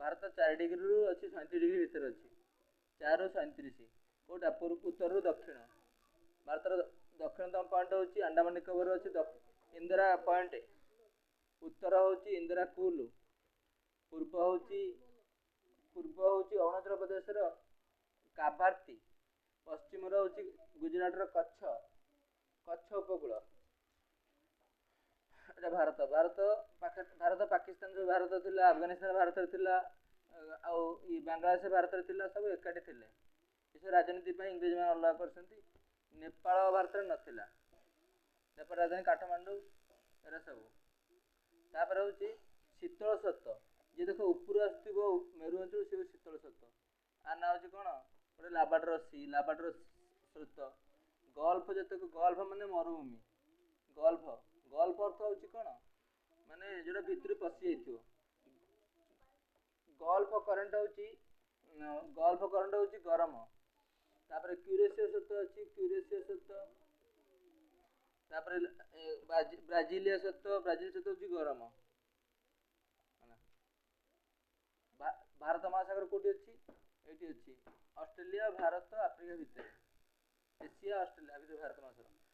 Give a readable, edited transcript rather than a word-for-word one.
Bharat 4 degree रु अच्छी 37 degree भितर अच्छी 4 रु 37 कोटा उत्तर रु दक्षिण भारत दक्षिणतम पॉइंट होची अंडमान निकोबर अच्छी इंदिरा पॉइंट उत्तर होची इंदिरा कूल पूर्व होची अरुणाचल प्रदेश रो काभार्ती पश्चिम होची गुजरात रो कच्छ उपकूल एटा भारत पाकिस्तान जो भारत थिला अफगानिस्तान भारत थिला आउ बांग्लादेश भारत थिला सब एकाठी थिले इस राजनीति पर इंग्रेज मैंने अलग करछंती नेपाल भारत नथिला नेपाल राजधानी काठमांडू एरा सब तापर होची शीतल सत्त जे देखो ऊपर आसथिबो मेरु अंचल से शीतल सत्त आ ना होची कोन गोटे लाबाटर स्रोत गल्फ जते गल्फ माने मरुभूमि गल्फ अर्थ होची कोन माने जोटा भितर पसि जाइथिबो गल्फ करंट होची गरम तापर क्यूरेशियस सत्त अछि तापर ब्राजिल सत्त होची गरम भारत महासागर कोटी अच्छी एटी अच्छी ऑस्ट्रेलिया भारत आफ्रिका भितर एशिया ऑस्ट्रेलिया भितर भारत महासागर